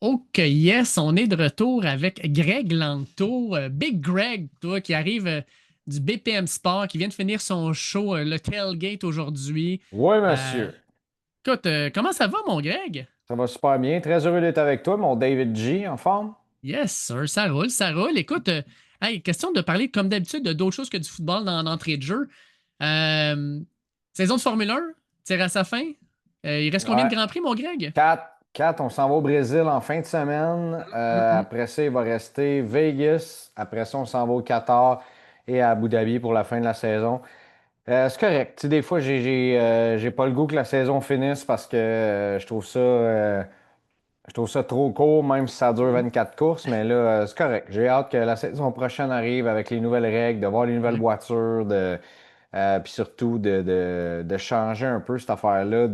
Oh que yes, on est de retour avec Greg Lanto, Big Greg, toi, qui arrive du BPM Sport, qui vient de finir son show, le Tailgate aujourd'hui. Oui, Euh, monsieur. écoute, comment ça va, mon Greg? Ça va super bien. Très heureux d'être avec toi, mon David G, en forme. Yes, sir, ça roule, ça roule. Écoute, hey, question de parler, comme d'habitude, de d'autres choses que du football dans l'entrée de jeu. Euh, Saison de Formule 1 tire à sa fin. Il reste combien de Ouais. Grands Prix, mon Greg? Quatre, on s'en va au Brésil en fin de semaine. Mhm. Après ça, il va rester Vegas. Après ça, on s'en va au Qatar et à Abu Dhabi pour la fin de la saison. C'est correct. Tu sais, des fois, j'ai pas le goût que la saison finisse parce que je trouve ça trop court, même si ça dure Mhm. 24 courses. Mais là, c'est correct. J'ai hâte que la saison prochaine arrive avec les nouvelles règles, de voir les nouvelles Ouais. voitures, puis surtout de changer un peu cette affaire-là,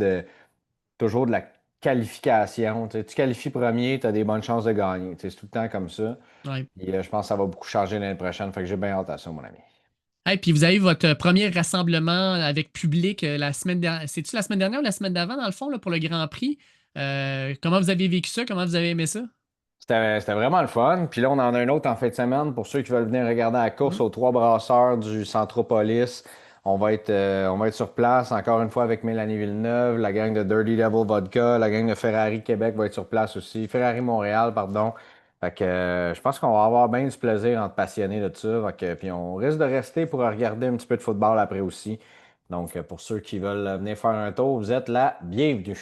toujours de la qualification. Tu sais, tu qualifies premier, tu as des bonnes chances de gagner. Tu sais, c'est tout le temps comme ça. Ouais. Et, je pense que ça va beaucoup changer l'année prochaine. Fait que j'ai bien hâte à ça, mon ami. Hey, puis vous avez eu votre premier rassemblement avec public la semaine dernière. C'est-tu la semaine dernière ou la semaine d'avant, dans le fond, là, pour le Grand Prix? Comment vous avez vécu ça? Comment vous avez aimé ça? C'était vraiment le fun. Puis là, on en a un autre en fin de semaine pour ceux qui veulent venir regarder la course Mhm. aux trois brasseurs du Centropolis. On va être sur place encore une fois avec Mélanie Villeneuve, la gang de Dirty Devil Vodka, la gang de Ferrari Québec va être sur place aussi. Ferrari Montréal, pardon. Fait que je pense qu'on va avoir bien du plaisir entre passionnés de ça. Puis on risque de rester pour regarder un petit peu de football après aussi. Donc, pour ceux qui veulent venir faire un tour, vous êtes la bienvenue.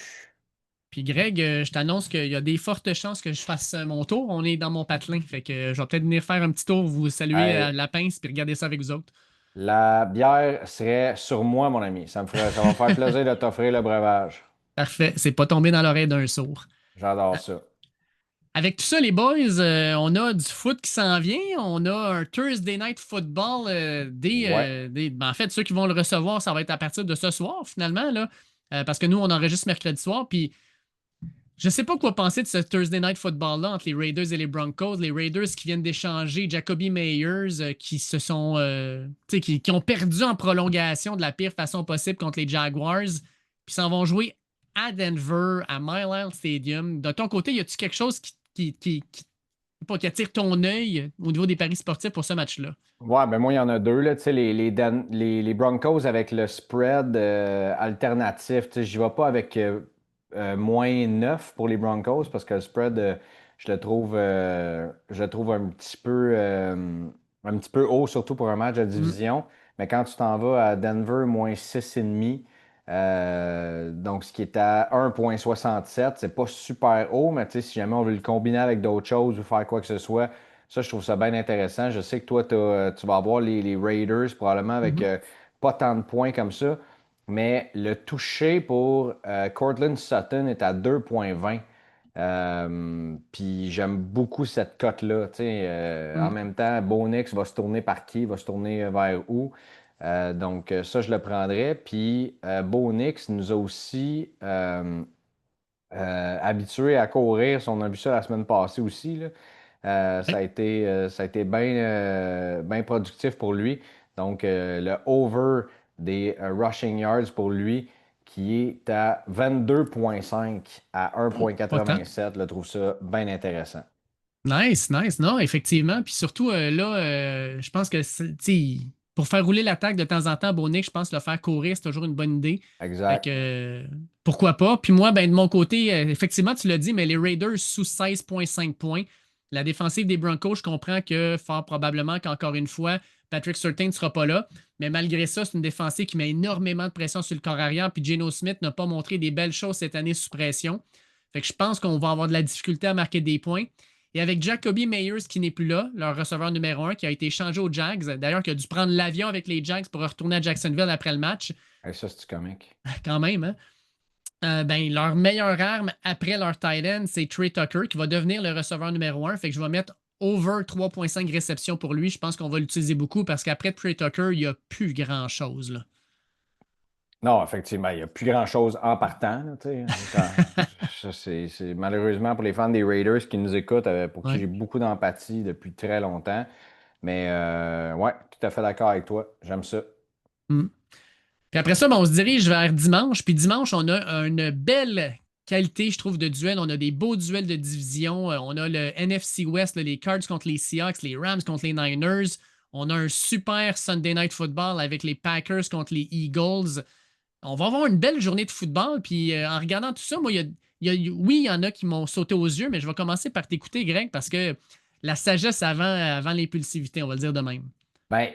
Puis Greg, je t'annonce qu'il y a des fortes chances que je fasse mon tour. On est dans mon patelin. Fait que je vais peut-être venir faire un petit tour, vous saluer à Hey, la pince, puis regarder ça avec vous autres. la bière serait sur moi, mon ami. Ça va me faire plaisir de t'offrir le breuvage. Parfait. C'est pas tombé dans l'oreille d'un sourd. J'adore ça. Avec tout ça, les boys, on a du foot qui s'en vient. On a un Thursday Night Football Ouais. ben, en fait, ceux qui vont le recevoir, ça va être à partir de ce soir, finalement, là. Parce que nous, on enregistre mercredi soir. Puis, je sais pas quoi penser de ce Thursday Night Football-là entre les Raiders et les Broncos. Les Raiders qui viennent d'échanger Jacoby Meyers, qui se sont, tu sais, qui ont perdu en prolongation de la pire façon possible contre les Jaguars. Puis, s'en vont jouer à Denver, à Mile High Stadium. De ton côté, y a-tu quelque chose qui attire ton œil au niveau des paris sportifs pour ce match-là? Ouais, ben moi, il y en a deux, là. Tu sais, les Broncos avec le spread alternatif. Tu sais, j'y vais pas avec moins 9 pour les Broncos parce que le spread, je le trouve un petit peu haut, surtout pour un match de Mm. division. Mais quand tu t'en vas à Denver, moins 6,5, donc ce qui est à 1,67, c'est pas super haut, mais tu sais, si jamais on veut le combiner avec d'autres choses ou faire quoi que ce soit, ça, je trouve ça bien intéressant. Je sais que toi, tu vas avoir les Raiders probablement avec Mhm. pas tant de points comme ça, mais le toucher pour Cortland Sutton est à 2,20. Puis j'aime beaucoup cette cote-là. Tu sais, en Mm. même temps, Bonix va se tourner par qui? Va se tourner vers où? Donc ça, je le prendrais. Puis Bonix nous a aussi habitués à courir. Si on a vu ça la semaine passée aussi, là. Ouais. Ça a été bien productif pour lui. Donc, le over des rushing yards pour lui, qui est à 22,5 à Oh, pas tant. 1,87, je trouve ça bien intéressant. Nice, nice. Non, effectivement. Puis surtout, là, je pense que tu sais, pour faire rouler l'attaque de temps en temps, Bonnick, je pense que le faire courir, c'est toujours une bonne idée. Fait que Exact. pourquoi pas. Puis moi, ben, de mon côté, effectivement, tu l'as dit, mais les Raiders sous 16,5 points. La défensive des Broncos, je comprends que fort probablement qu'encore une fois, Patrick Surtain ne sera pas là. Mais malgré ça, c'est une défensive qui met énormément de pression sur le corps arrière. Puis Geno Smith n'a pas montré des belles choses cette année sous pression. Fait que je pense qu'on va avoir de la difficulté à marquer des points. Et avec Jacoby Meyers qui n'est plus là, leur receveur numéro un, qui a été échangé aux Jags, d'ailleurs, qui a dû prendre l'avion avec les Jags pour retourner à Jacksonville après le match, Et ça, c'est comique. quand même, hein? Ben, leur meilleure arme après leur tight end, c'est Trey Tucker, qui va devenir le receveur numéro un. Fait que je vais mettre over 3,5 réceptions pour lui. Je pense qu'on va l'utiliser beaucoup parce qu'après Trey Tucker, il n'y a plus grand-chose, là. Non, effectivement, il n'y a plus grand-chose en partant, là, tu sais. Ça, c'est malheureusement pour les fans des Raiders qui nous écoutent, pour qui Ouais. j'ai beaucoup d'empathie depuis très longtemps. Mais ouais, tout à fait d'accord avec toi. J'aime ça. Mm. Puis après ça, ben, on se dirige vers dimanche. Puis dimanche, on a une belle qualité, je trouve, de duel. On a des beaux duels de division. On a le NFC West, là, les Cards contre les Seahawks, les Rams contre les Niners. On a un super Sunday Night Football avec les Packers contre les Eagles. On va avoir une belle journée de football. Puis en regardant tout ça, moi, oui, il y en a qui m'ont sauté aux yeux, mais je vais commencer par t'écouter, Greg, parce que la sagesse avant l'impulsivité, on va le dire de même. Ben,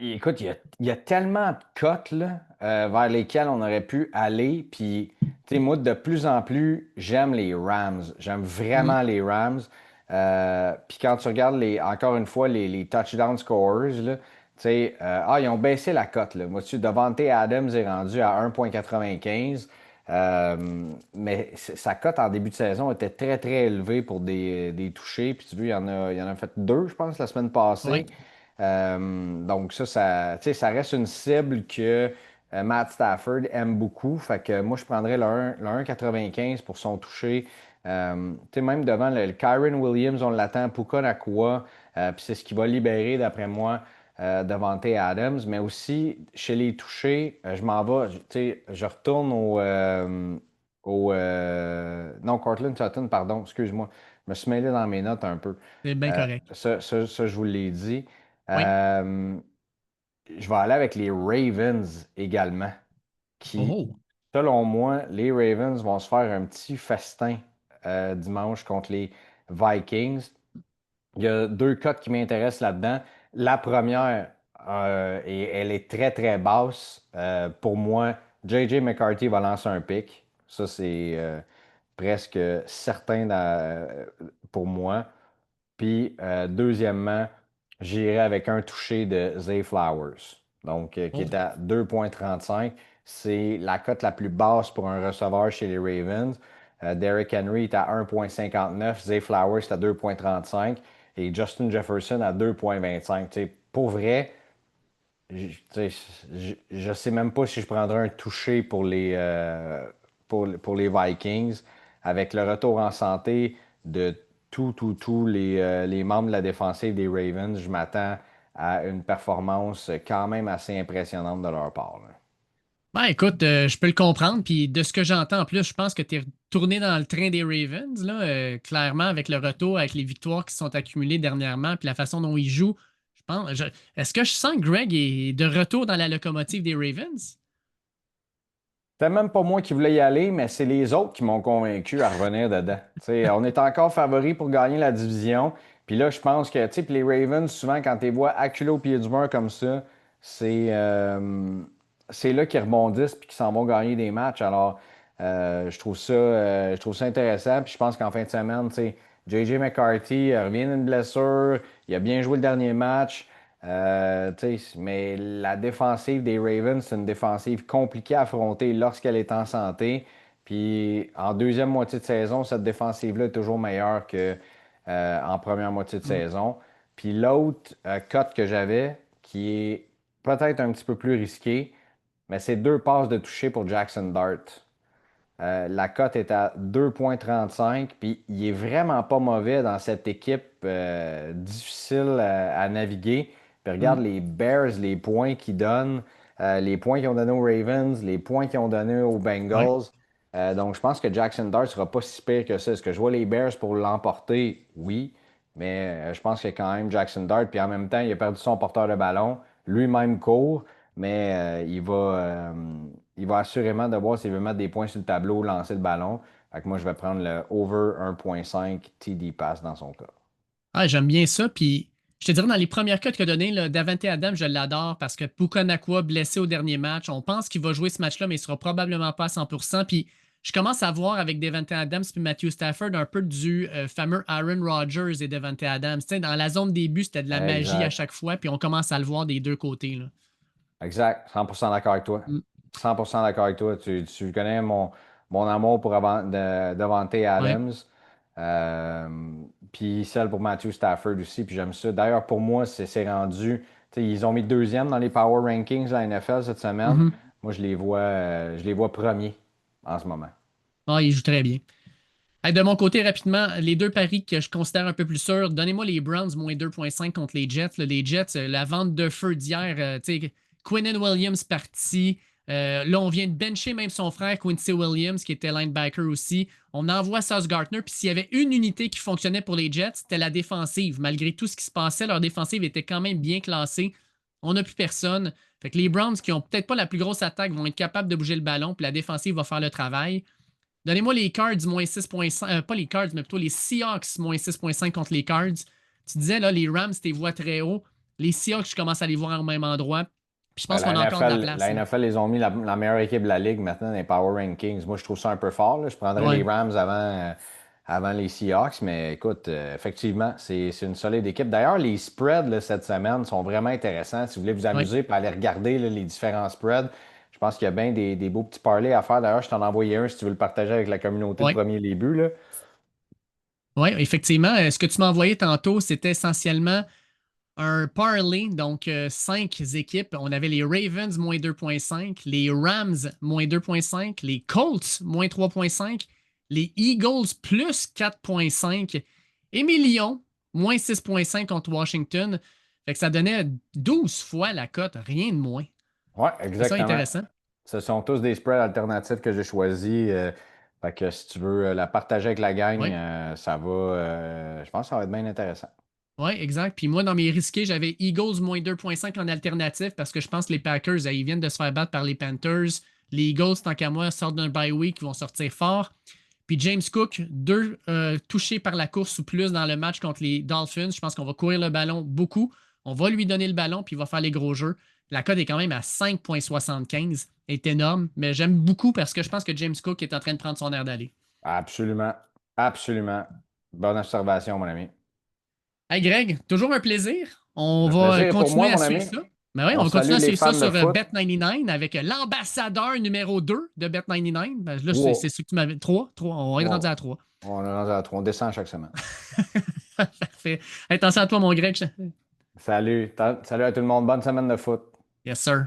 écoute, il y a tellement de cotes là, vers lesquelles on aurait pu aller. Puis, tu sais, moi, de plus en plus, j'aime les Rams. J'aime Mm. vraiment les Rams. Puis quand tu regardes encore une fois les touchdown scorers, là, tu sais, ils ont baissé la cote. Là. Moi, Davante Adams est rendu à 1,95. Mais sa cote en début de saison était très, très élevée pour des touchés. Puis tu vois, il y en a fait deux, je pense, la semaine Ouais. passée. Donc tu sais, ça reste une cible que Matt Stafford aime beaucoup. Fait que moi, je prendrais le 1,95 pour son toucher. Tu sais, même devant le Kyron Williams, on l'attend, Puka Nakua. Puis c'est ce qui va libérer, d'après moi, Davante Adams. Mais aussi, chez les touchés, je m'en vais, tu sais, je retourne non, Cortland Sutton, pardon, excuse-moi. Je me suis mêlé dans mes notes un peu. C'est bien correct. Ça, je vous l'ai dit. Oui. Euh, je vais aller avec les Ravens également, qui, Oh. selon moi, les Ravens vont se faire un petit festin dimanche contre les Vikings. Il y a deux cotes qui m'intéressent là-dedans. La première, et elle est très, très basse. Pour moi, J.J. McCarthy va lancer un pick. Ça, c'est presque certain pour moi. Puis, deuxièmement, j'irai avec un touché de Zay Flowers, donc qui Oh. est à 2,35. C'est la cote la plus basse pour un receveur chez les Ravens. Derrick Henry est à 1,59. Zay Flowers est à 2,35. Et Justin Jefferson à 2,25. Tu sais, pour vrai, je ne sais même pas si je prendrais un touché pour les Vikings. Avec le retour en santé de tous les membres de la défensive des Ravens, je m'attends à une performance quand même assez impressionnante de leur part, là. Ben écoute, je peux le comprendre. Puis de ce que j'entends en plus, je pense que tu es retourné dans le train des Ravens, là, clairement, avec le retour, avec les victoires qui sont accumulées dernièrement, puis la façon dont ils jouent. Je pense, est-ce que je sens que Greg est de retour dans la locomotive des Ravens? C'était même pas moi qui voulais y aller, mais c'est les autres qui m'ont convaincu à revenir dedans. Tu sais, on est encore favoris pour gagner la division. Puis là, je pense que tu sais, puis les Ravens, souvent, quand tu les vois acculés au pied du mur comme ça, c'est c'est là qu'ils rebondissent puis qu'ils s'en vont gagner des matchs. Alors, je trouve ça intéressant. Puis je pense qu'en fin de semaine, tu sais, J.J. McCarthy revient d'une blessure. Il a bien joué le dernier match. Tu sais, mais la défensive des Ravens, c'est une défensive compliquée à affronter lorsqu'elle est en santé. Puis en deuxième moitié de saison, cette défensive-là est toujours meilleure que, en première moitié de Mm. saison. Puis l'autre cote que j'avais, qui est peut-être un petit peu plus risqué, mais c'est deux passes de toucher pour Jackson Dart. La cote est à 2,35, puis il est vraiment pas mauvais dans cette équipe difficile à naviguer. Puis regarde Mm. les Bears, les points qu'ils donnent, les points qu'ils ont donnés aux Ravens, les points qu'ils ont donnés aux Ouais. Bengals. Donc je pense que Jackson Dart sera pas si pire que ça. Est-ce que je vois les Bears pour l'emporter? Oui, mais je pense que quand même Jackson Dart, puis en même temps, il a perdu son porteur de ballon, lui-même court, mais il va assurément devoir, s'il veut mettre des points sur le tableau, lancer le ballon. Fait que moi, je vais prendre le over 1,5 TD pass dans son cas. Ah, j'aime bien ça. Puis je te dirais, dans les premières cotes qu'il a données, là, Davante Adams, je l'adore parce que Puka Nacua, blessé au dernier match, on pense qu'il va jouer ce match-là, mais il ne sera probablement pas à 100%. Puis je commence à voir avec Davante Adams et Matthew Stafford un peu du fameux Aaron Rodgers et Davante Adams. Tu sais, dans la zone début, c'était de la magie à Exact. chaque fois, puis on commence à le voir des deux côtés, là. Exact. 100% d'accord avec toi. Mm. 100% d'accord avec toi. Tu connais mon amour pour Davante Ouais. Adams. Euh, Puis celle pour Matthew Stafford aussi. Puis j'aime ça. D'ailleurs, pour moi, c'est rendu. Tu sais, ils ont mis deuxième dans les Power Rankings de la NFL cette semaine. Mhm. Moi, je les vois premiers en ce moment. Ah, il joue très bien. Hey, de mon côté, rapidement, les deux paris que je considère un peu plus sûrs, donnez-moi les Browns moins 2,5 contre les Jets. Là, les Jets, la vente de feu d'hier, tu sais, Quinnen Williams parti, Là, on vient de bencher même son frère Quincy Williams, qui était linebacker aussi. On envoie Sauce Gardner. Puis s'il y avait une unité qui fonctionnait pour les Jets, c'était la défensive. Malgré tout ce qui se passait, leur défensive était quand même bien classée. On n'a plus personne. Fait que les Browns, qui ont peut-être pas la plus grosse attaque, vont être capables de bouger le ballon. Puis la défensive va faire le travail. Donnez-moi les Cards moins 6,5. Pas les Cards, mais plutôt les Seahawks moins 6,5 contre les Cards. Tu disais, là, les Rams, tu les vois très haut. Les Seahawks, je commence à les voir au même endroit. Puis je pense qu'on a encore de la place. La NFL, ils ont mis la meilleure équipe de la ligue maintenant dans les Power Rankings. Moi, je trouve ça un peu fort, là. Je prendrais Ouais. les Rams avant les Seahawks, mais écoute, effectivement, c'est une solide équipe. D'ailleurs, les spreads là, cette semaine sont vraiment intéressants. Si vous voulez vous Ouais. amuser et aller regarder là, les différents spreads, je pense qu'il y a bien des beaux petits parlays à faire. D'ailleurs, je t'en ai envoyé un si tu veux le partager avec la communauté de Ouais. Premier Les Buts, là. Oui, effectivement. Ce que tu m'as envoyé tantôt, c'était essentiellement un parlay, donc 5 équipes. On avait les Ravens moins 2,5, les Rams moins 2,5, les Colts moins 3,5, les Eagles plus 4,5 et Millions moins 6,5 contre Washington. Fait que ça donnait 12 fois la cote, rien de moins. Oui, C'est ça exactement. intéressant. Ce sont tous des spreads alternatifs que j'ai choisis. Fait que si tu veux la partager avec la gang, Oui. ça va. Je pense que ça va être bien intéressant. Oui, exact. Puis moi, dans mes risqués, j'avais Eagles moins 2,5 en alternatif parce que je pense que les Packers, ils viennent de se faire battre par les Panthers. Les Eagles, tant qu'à moi, sortent d'un bye week, ils vont sortir fort. Puis James Cook, 2 touchés par la course ou plus dans le match contre les Dolphins. Je pense qu'on va courir le ballon beaucoup. On va lui donner le ballon, puis il va faire les gros jeux. La cote est quand même à 5,75. Elle est énorme, mais j'aime beaucoup parce que je pense que James Cook est en train de prendre son air d'aller. Absolument. Absolument. Bonne observation, mon ami. Hey Greg, toujours un plaisir. On Le va plaisir est pour moi, continuer à mon suivre ami. ça. Ben oui, on On va continuer salue à les suivre ça fans de sur foot. Bet99 avec l'ambassadeur numéro 2 de Bet99. Ben, là, c'est Wow. ce que tu m'avais. 3. 3. On va être rendu Wow. à 3. On est rendu à 3. On descend chaque semaine. Parfait. Attention à toi, mon Greg. Salut. Salut à tout le monde. Bonne semaine de foot. Yes, sir.